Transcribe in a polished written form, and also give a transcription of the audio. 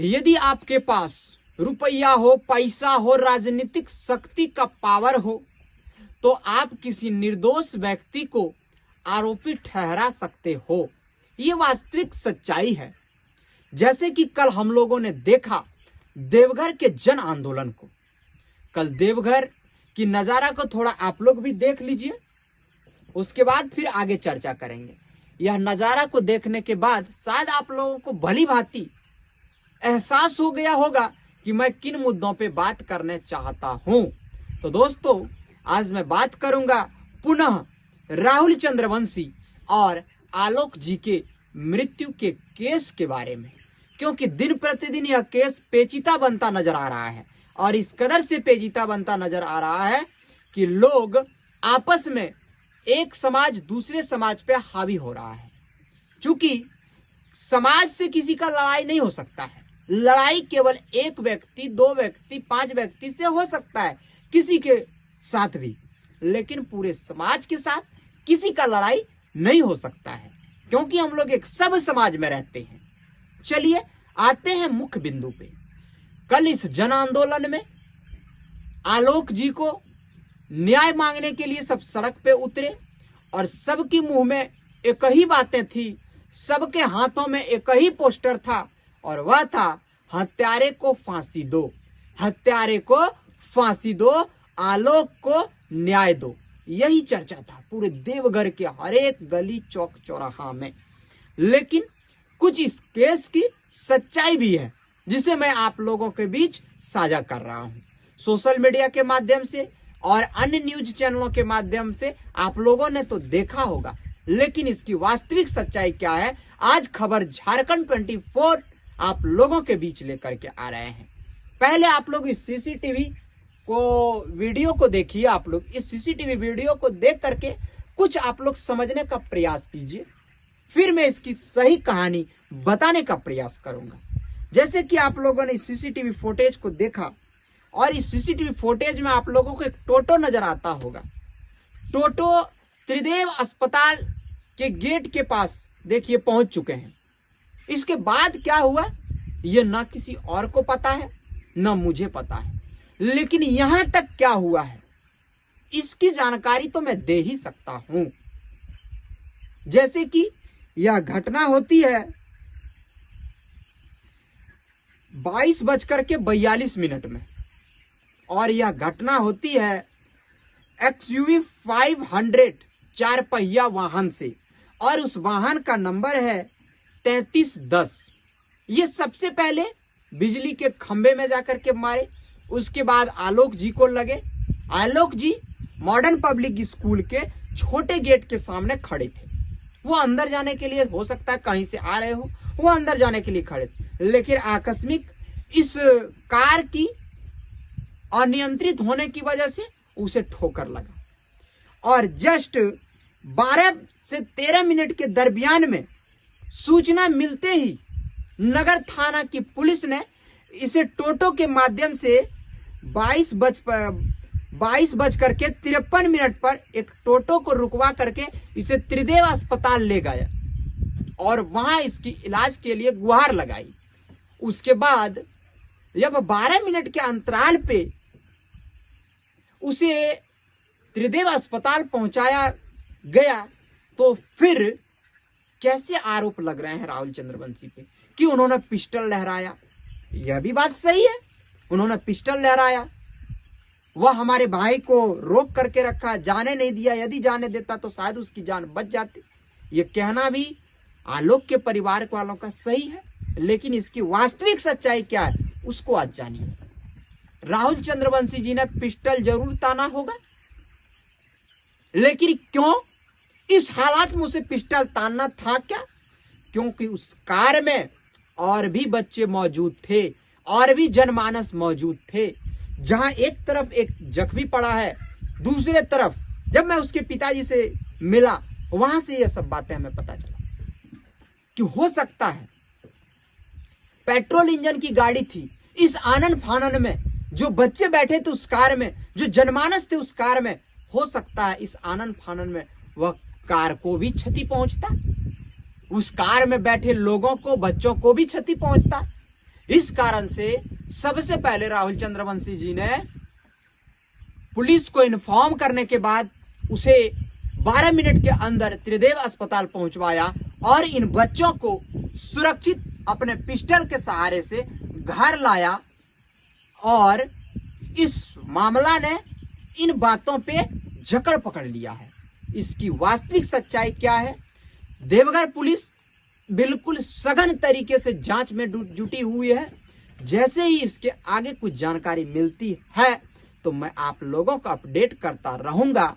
यदि आपके पास रुपया हो, पैसा हो, राजनीतिक शक्ति का पावर हो, तो आप किसी निर्दोष व्यक्ति को आरोपी ठहरा सकते हो। ये वास्तविक सच्चाई है। जैसे कि कल हम लोगों ने देखा देवघर के जन आंदोलन को। कल देवघर की नजारा को थोड़ा आप लोग भी देख लीजिए, उसके बाद फिर आगे चर्चा करेंगे। यह नजारा को देखने के बाद शायद आप लोगों को भली भांति एहसास हो गया होगा कि मैं किन मुद्दों पे बात करने चाहता हूं। तो दोस्तों, आज मैं बात करूंगा पुनः राहुल चंद्रवंशी और आलोक जी के मृत्यु के केस के बारे में, क्योंकि दिन प्रतिदिन यह केस पेचीदा बनता नजर आ रहा है। और इस कदर से पेचीदा बनता नजर आ रहा है कि लोग आपस में, एक समाज दूसरे समाज पे हावी हो रहा है। क्योंकि समाज से किसी का लड़ाई नहीं हो सकता है। लड़ाई केवल एक व्यक्ति, दो व्यक्ति, 5 व्यक्ति से हो सकता है, किसी के साथ भी, लेकिन पूरे समाज के साथ किसी का लड़ाई नहीं हो सकता है, क्योंकि हम लोग एक सब समाज में रहते हैं। चलिए आते हैं मुख्य बिंदु पे। कल इस जन आंदोलन में आलोक जी को न्याय मांगने के लिए सब सड़क पे उतरे और सबके मुंह में एक ही बातें थी, सबके हाथों में एक ही पोस्टर था, और वह था हत्यारे को फांसी दो, हत्यारे को फांसी दो, आलोक को न्याय दो। यही चर्चा था पूरे देवघर के हर एक गली चौक चौराहा में। लेकिन कुछ इस केस की सच्चाई भी है, जिसे मैं आप लोगों के बीच साझा कर रहा हूं। सोशल मीडिया के माध्यम से और अन्य न्यूज चैनलों के माध्यम से आप लोगों ने तो देखा होगा, लेकिन इसकी वास्तविक सच्चाई क्या है, आज खबर झारखंड 24 आप लोगों के बीच लेकर के आ रहे हैं। पहले आप लोग इस सीसीटीवी को वीडियो को देखिए। आप लोग इस सीसीटीवी वीडियो को देख करके कुछ आप लोग समझने का प्रयास कीजिए, फिर मैं इसकी सही कहानी बताने का प्रयास करूंगा। जैसे कि आप लोगों ने इस सीसीटीवी फुटेज को देखा, और इस सीसीटीवी फुटेज में आप लोगों को एक टोटो नजर आता होगा। टोटो त्रिदेव अस्पताल के गेट के पास देखिए पहुंच चुके हैं। इसके बाद क्या हुआ ये ना किसी और को पता है, ना मुझे पता है, लेकिन यहां तक क्या हुआ है इसकी जानकारी तो मैं दे ही सकता हूं। जैसे कि यह घटना होती है 22:42 में, और यह घटना होती है XUV 500 4 पहिया वाहन से, और उस वाहन का नंबर है 3310। ये सबसे पहले बिजली के खंबे में जाकर के मारे, उसके बाद आलोक जी को लगे। आलोक जी मॉडर्न पब्लिक स्कूल के छोटे गेट के सामने खड़े थे। वो अंदर जाने के लिए, हो सकता है कहीं से आ रहे हो, वो अंदर जाने के लिए खड़े थे, लेकिन आकस्मिक इस कार की अनियंत्रित होने की वजह से उसे ठोकर लगा, और जस्ट 12 से 13 मिनट के दरमियान में सूचना मिलते ही नगर थाना की पुलिस ने इसे टोटो के माध्यम से 22:53 पर एक टोटो को रुकवा करके इसे त्रिदेव अस्पताल ले गया, और वहां इसकी इलाज के लिए गुहार लगाई। उसके बाद जब 12 मिनट के अंतराल पे उसे त्रिदेव अस्पताल पहुंचाया गया, तो फिर कैसे आरोप लग रहे हैं राहुल चंद्रवंशी पे कि उन्होंने पिस्टल लहराया। यह भी बात सही है, उन्होंने पिस्टल लहराया, वह हमारे भाई को रोक करके रखा, जाने नहीं दिया। यदि जाने देता तो शायद उसकी जान बच जाती। ये कहना भी आलोक के परिवार वालों का सही है, लेकिन इसकी वास्तविक सच्चाई क्या है उसको आज जानिए। राहुल चंद्रवंशी जी ने पिस्टल जरूर ताना होगा, लेकिन क्यों इस हालात में उसे पिस्टल तानना था क्या? क्योंकि उस कार में और भी बच्चे मौजूद थे, और भी जनमानस मौजूद थे। जहां एक तरफ एक जख्मी पड़ा है, दूसरे तरफ जब मैं उसके पिताजी से मिला, वहां से ये सब बातें हमें पता चला कि हो सकता है पेट्रोल इंजन की गाड़ी थी। इस आनन फानन में जो बच्चे बैठे थे उस कार में, जो जनमानस थे उस कार में, हो सकता है इस आनन फानन में वह कार को भी क्षति पहुंचता, उस कार में बैठे लोगों को, बच्चों को भी क्षति पहुंचता। इस कारण से सबसे पहले राहुल चंद्रवंशी जी ने पुलिस को इन्फॉर्म करने के बाद उसे 12 मिनट के अंदर त्रिदेव अस्पताल पहुंचवाया और इन बच्चों को सुरक्षित अपने पिस्टल के सहारे से घर लाया। और इस मामला ने इन बातों पे जकड़ पकड़ लिया है। इसकी वास्तविक सच्चाई क्या है? देवघर पुलिस बिल्कुल सघन तरीके से जांच में जुटी हुई है। जैसे ही इसके आगे कुछ जानकारी मिलती है तो मैं आप लोगों को अपडेट करता रहूंगा।